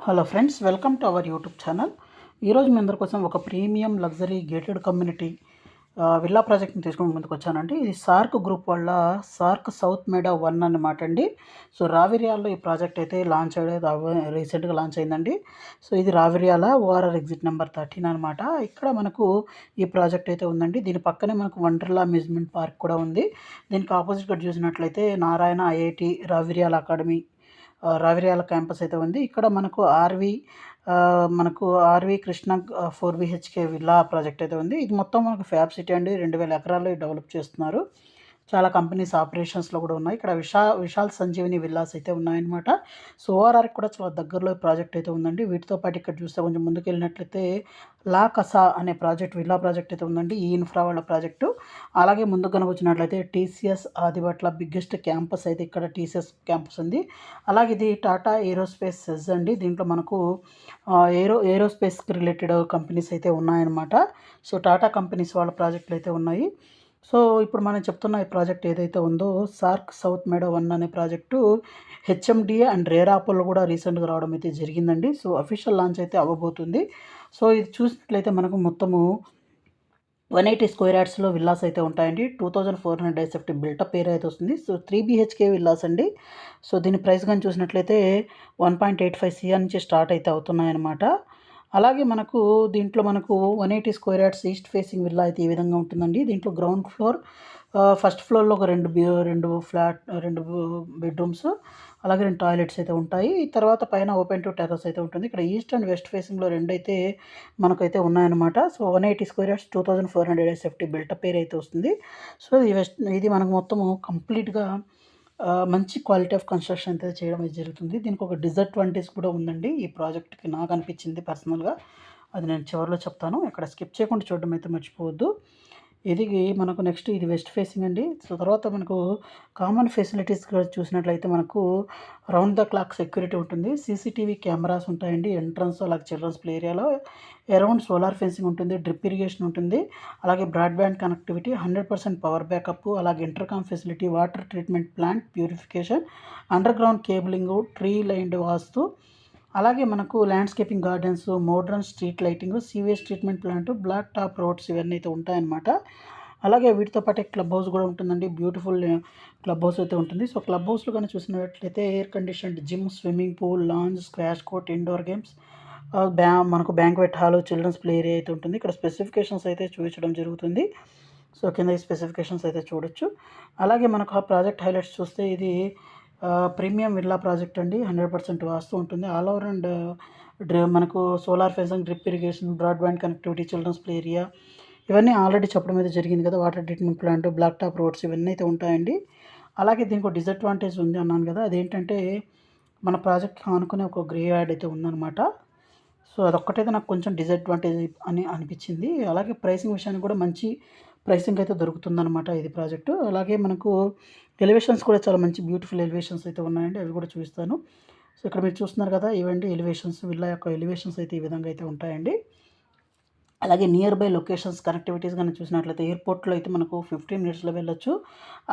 Hello friends, welcome to our YouTube channel. ఈరోజు మీ అందరి కోసం ఒక premium luxury gated community villa ప్రాజెక్ట్ని తీసుకొని ముందుకు వచ్చానండి. ఇది సార్క్ గ్రూప్ వాళ్ళ సార్క్ సౌత్ మేడా 1 అన్నమాట అండి. సో రావిర్యాల్లో ఈ ప్రాజెక్ట్ అయితే లాంచ్ అయ్యేది రీసెంట్గా లాంచ్ అయిందండి. సో ఇది రావిర్యాల ఓఆర్ఆర్ ఎగ్జిట్ నెంబర్ 13 అనమాట. ఇక్కడ మనకు ఈ ప్రాజెక్ట్ అయితే ఉందండి. దీని పక్కనే మనకు వండర్లా అమ్యూజ్మెంట్ పార్క్ కూడా ఉంది. దీనికి ఆపోజిట్గా చూసినట్లయితే Narayana IIT Raviryala academy Raviryala campus అయితే ఉంది. ఇక్కడ మనకు R V Krishna 4 BHK villa project అయితే ఉంది. ఇది మొత్తం మనకు ఫ్యాబ్ సిటీ అండి. 2000 ఎకరాల్లో డెవలప్ చేస్తున్నారు. చాలా కంపెనీస్ ఆపరేషన్స్లో కూడా ఉన్నాయి. ఇక్కడ విశాల్ సంజీవిని విల్లాస్ అయితే ఉన్నాయన్నమాట. సో ఓఆర్ఆర్కి కూడా చాలా దగ్గరలో ప్రాజెక్ట్ అయితే ఉందండి. వీటితో పాటు ఇక్కడ చూస్తే కొంచెం ముందుకు వెళ్ళినట్లయితే లా కసా అనే ప్రాజెక్ట్ విల్లా ప్రాజెక్ట్ అయితే ఉందండి. ఈ ఇన్ఫ్రా వాళ్ళ ప్రాజెక్టు. అలాగే ముందుకు కనుక వచ్చినట్లయితే టీసీఎస్ ఆదిబట్ల బిగ్గెస్ట్ క్యాంపస్ అయితే ఇక్కడ టీసీఎస్ క్యాంపస్ ఉంది. అలాగే ఇది టాటా ఏరోస్పేస్ సెజ్ అండి. దీంట్లో మనకు ఏరోస్పేస్కి రిలేటెడ్ కంపెనీస్ అయితే ఉన్నాయన్నమాట. సో టాటా కంపెనీస్ వాళ్ళ ప్రాజెక్టులు అయితే ఉన్నాయి. సో ఇప్పుడు మనం చెప్తున్న ఈ ప్రాజెక్ట్ ఏదైతే ఉందో సార్క్ సౌత్ మేడా 1 అనే ప్రాజెక్టు హెచ్ఎండిఏ అండ్ రేరాపోల్లో కూడా రీసెంట్గా రావడం అయితే జరిగిందండి. సో అఫీషియల్ లాంచ్ అయితే అవ్వబోతుంది. సో ఇది చూసినట్లయితే మనకు మొత్తము 180 స్క్వేర్ యార్డ్స్లో విల్లాస్ అయితే ఉంటాయండి. 2400 SFT బిల్టప్ ఏరియా అయితే వస్తుంది. సో 3 BHK విల్లాస్ అండి. సో దీని ప్రైస్ కానీ చూసినట్లయితే 1.85 CR నుంచి స్టార్ట్ అయితే అవుతున్నాయన్నమాట. అలాగే మనకు దీంట్లో మనకు 180 square yards east facing villa అయితే ఈ విధంగా ఉంటుందండి. దీంట్లో గ్రౌండ్ ఫ్లోర్, ఫస్ట్ ఫ్లోర్లో ఒక రెండు బెడ్రూమ్స్, అలాగే 2 టాయిలెట్స్ అయితే ఉంటాయి. తర్వాత పైన ఓపెన్ టు టెర్రస్ అయితే ఉంటుంది. ఇక్కడ ఈస్ట్ అండ్ వెస్ట్ ఫేసింగ్లో 2 అయితే మనకైతే ఉన్నాయన్నమాట. So 180 square yards 2400 SFT built-up area అయితే వస్తుంది. సో ఇది మనకు మొత్తము కంప్లీట్గా మంచి క్వాలిటీ ఆఫ్ కన్స్ట్రక్షన్ అయితే చేయడం అయితే జరుగుతుంది. దీనికి ఒక డిసడ్వాంటేజ్ కూడా ఉందండి ఈ ప్రాజెక్ట్కి, నాకు అనిపించింది పర్సనల్గా. అది నేను చివరిలో చెప్తాను. ఇక్కడ స్కిప్ చేయకుండా చూడడం అయితే మర్చిపోవద్దు. ఇది మనకు నెక్స్ట్ ఇది వెస్ట్ ఫేసింగ్ అండి. సో తర్వాత మనకు కామన్ ఫెసిలిటీస్ చూసినట్లయితే మనకు రౌండ్ ద క్లాక్ సెక్యూరిటీ ఉంటుంది. సీసీటీవీ కెమెరాస్ ఉంటాయండి ఎంట్రన్స్, అలాగే చిల్డ్రన్స్ ప్లే ఏరియాలో. అరౌండ్ సోలార్ ఫెన్సింగ్ ఉంటుంది, డ్రిప్ ఇరిగేషన్ ఉంటుంది, అలాగే బ్రాడ్బ్యాండ్ కనెక్టివిటీ, 100% పవర్ బ్యాకప్, అలాగే intercom facility, water treatment plant, purification, under ground cabling, tree lined vastu, అలాగే మనకు landscaping gardens, modern street lighting, sewage treatment plant, black top roads ఇవన్నీ అయితే ఉంటాయన్నమాట. అలాగే వీటితో పాటే క్లబ్ హౌస్ కూడా ఉంటుందండి. బ్యూటిఫుల్ క్లబ్ హౌస్ అయితే ఉంటుంది. సో క్లబ్ హౌస్లో కానీ చూసినట్లయితే air conditioned gym, swimming pool, lounge, squash court, indoor games, మనకు banquet hall, childrens play area అయితే ఉంటుంది. ఇక్కడ స్పెసిఫికేషన్స్ అయితే చూపించడం జరుగుతుంది. సో కింద ఈ స్పెసిఫికేషన్స్ అయితే చూడొచ్చు. అలాగే మనకు ఆ ప్రాజెక్ట్ హైలైట్స్ చూస్తే ఇది ప్రీమియం విల్లా ప్రాజెక్ట్ అండి. 100% వాస్తు ఉంటుంది. ఆల్ ఓవర్ అండ్ మనకు solar fencing, drip irrigation, broadband connectivity, children's play area ఇవన్నీ ఆల్రెడీ చెప్పడం అయితే జరిగింది కదా. Water treatment plant, black top roads ఇవన్నీ అయితే ఉంటాయండి. అలాగే దీనికి ఒక డిసడ్వాంటేజ్ ఉంది అన్నాను కదా, అదేంటంటే మన ప్రాజెక్ట్కి ఆనుకునే ఒక గ్రే యార్డ్ అయితే ఉందన్నమాట. సో అదొక్కటైతే నాకు కొంచెం డిసడ్వాంటేజ్ అని అనిపించింది. అలాగే ప్రైసింగ్ విషయానికి కూడా మంచి ప్రైసింగ్ అయితే దొరుకుతుందన్నమాట ఇది ప్రాజెక్టు. అలాగే మనకు ఎలివేషన్స్ కూడా చాలా మంచి బ్యూటిఫుల్ ఎలివేషన్స్ అయితే ఉన్నాయండి. అవి కూడా చూపిస్తాను. సో ఇక్కడ మీరు చూస్తున్నారు కదా, ఇవండి ఎలివేషన్స్. విల్లా యొక్క ఎలివేషన్స్ అయితే ఈ విధంగా అయితే ఉంటాయండి. అలాగే నియర్ బై లొకేషన్స్, కనెక్టివిటీస్ కానీ చూసినట్లయితే ఎయిర్పోర్ట్లో అయితే మనకు 15 మినిట్స్లో వెళ్ళొచ్చు.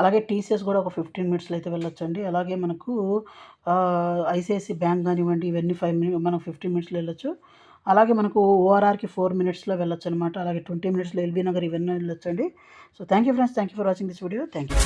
అలాగే టీసీఎస్ కూడా ఒక 15 మినిట్స్లో అయితే వెళ్ళొచ్చు అండి. అలాగే మనకు ఐసిఐసి బ్యాంక్ కానివ్వండి, ఇవన్నీ మనం 15 మినిట్స్లో వెళ్ళొచ్చు. అలాగే మనకు ఓఆర్ఆర్కి 4 మినిట్స్లో వెళ్ళొచ్చు అనమాట. అలాగే 20 మినిట్స్లో ఎల్బీ నగర్ ఇవన్నీ వెళ్ళొచ్చు అండి. So thank you friends, thank you for watching this video. Thank you.